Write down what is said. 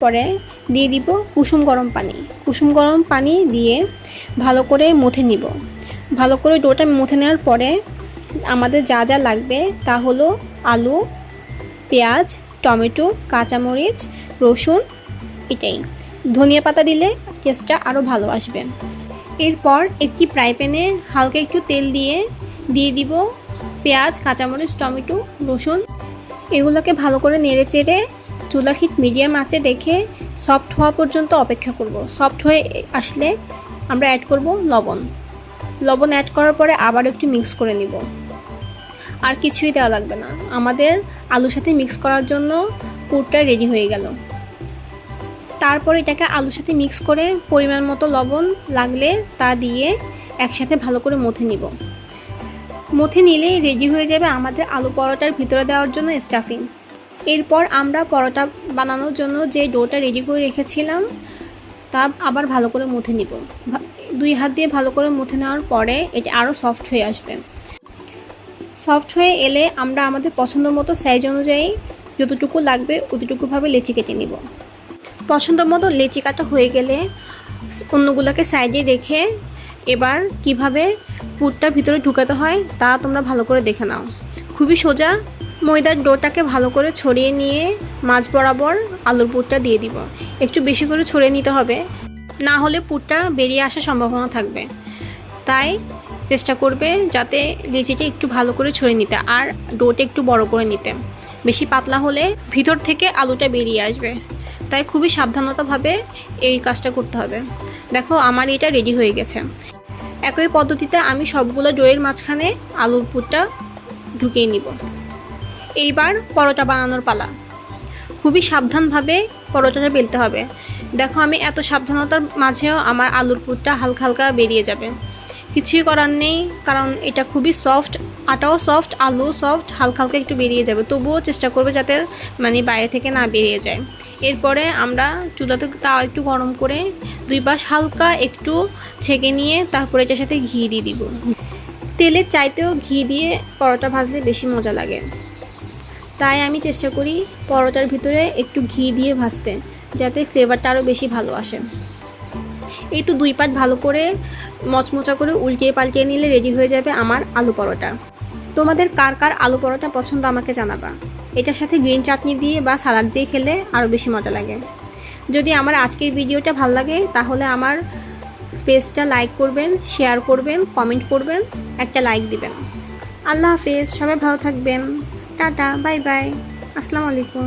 পরে দিয়ে দিব কুসুম গরম পানি। কুসুম গরম পানি দিয়ে ভালো করে মথে নিব। ভালো করে ডোটা মথে নেওয়ার পরে আমাদের যা যা লাগবে তা হলো আলু, পেঁয়াজ, টমেটো, কাঁচামরিচ, রসুন, এটাই। ধনিয়া পাতা দিলে টেস্টটা আরও ভালো আসবে। এরপর একটি ফ্রাই প্যানে হালকা একটু তেল দিয়ে দিব পেঁয়াজ, কাঁচামরিচ, টমেটো, রসুন। এগুলোকে ভালো করে নেড়ে চেড়ে চুলার হিট মিডিয়াম আঁচে রেখে সফট হওয়া পর্যন্ত অপেক্ষা করব। সফট হয়ে আসলে আমরা অ্যাড করব লবণ। লবণ অ্যাড করার পরে আবার একটু মিক্স করে নিব। আর কিছুই দেওয়া লাগবে না, আমাদের আলুর সাথে মিক্স করার জন্য পুরটা রেডি হয়ে গেল। তারপর এটাকে আলুর সাথে মিক্স করে পরিমাণ মতো লবণ লাগলে তা দিয়ে একসাথে ভালো করে মথে নিব। মথে নিলেই রেডি হয়ে যাবে আমাদের আলু পরোটার ভিতরে দেওয়ার জন্য স্টাফিং। এরপর আমরা পরোটা বানানোর জন্য যে ডোটা রেডি করে রেখেছিলাম তা আবার ভালো করে মথে নিব। 2 হাত দিয়ে ভালো করে মথে নেওয়ার পরে এটা আরও সফট হয়ে আসবে। সফট হয়ে এলে আমরা আমাদের পছন্দ মতো সাইজ অনুযায়ী যতটুকু লাগবে অতটুকুভাবে লেচি কেটে নিব। পছন্দ মতো লেচি কাটা হয়ে গেলে অন্যগুলোকে সাইডে রেখে এবার কিভাবে পুরটা ভিতরে ঢুকাতে হয় তা তোমরা ভালো করে দেখে নাও। খুবই সোজা। ময়দার ডোটাকে ভালো করে ছড়িয়ে নিয়ে মাঝ বরাবর আলুর পুরটা দিয়ে দিব। একটু বেশি করে ছড়িয়ে নিতে হবে, না হলে পুরটা বেরিয়ে আসার সম্ভাবনা থাকবে। তাই চেষ্টা করবে যাতে লেচিটা একটু ভালো করে ছড়িয়ে নিতে আর ডোটা একটু বড় করে নিতে। বেশি পাতলা হলে ভিতর থেকে আলুটা বেরিয়ে আসবে, তাই খুবই সাবধানতাভাবে এই কাজটা করতে হবে। দেখো আমার এটা রেডি হয়ে গেছে। একই পদ্ধতিতে আমি সবগুলো ডোয়ের মাঝখানে আলুর পুরটা ঢুকিয়ে নিব। এইবার পরোটা বানানোর পালা। খুবই সাবধানভাবে পরোটাটা বেলতে হবে। দেখো আমি এত সাবধানতার মাঝেও আমার আলুর পুরটা হালকা হালকা বেরিয়ে যাবে। কিছুই করার নেই, কারণ এটা খুবই সফট, আটাও সফট, আলুও সফট, হালকা হালকা একটু বেরিয়ে যাবে। তবুও চেষ্টা করবে যাতে বাইরে থেকে না বেরিয়ে যায়। এরপরে আমরা চুলাতে তাও একটু গরম করে 2 পাশ হালকা একটু ছেঁকে নিয়ে তারপরে এটার সাথে ঘি দিয়ে দিব। তেলের চাইতেও ঘি দিয়ে পরোটা ভাজলে বেশি মজা লাগে, তাই আমি চেষ্টা করি পরোটার ভিতরে একটু ঘি দিয়ে ভাজতে, যাতে ফ্লেভারটা আরও বেশি ভালো আসে। এই তো 2 পাট ভালো করে মচমচা করে উল্টিয়ে পাল্টিয়ে নিলে রেডি হয়ে যাবে আমার আলু পরোটা। তোমাদের কার কার আলু পরোটা পছন্দ আমাকে জানাবা। এটার সাথে গ্রিন চাটনি দিয়ে বা সালাড দিয়ে খেলে আরও বেশি মজা লাগে। যদি আমার আজকের ভিডিওটা ভালো লাগে তাহলে আমার পেজটা লাইক করবেন, শেয়ার করবেন, কমেন্ট করবেন, একটা লাইক দিবেন। আল্লাহ হাফেজ, সবাই ভালো থাকবেন। টাটা, বাই বাই, আসসালামু আলাইকুম।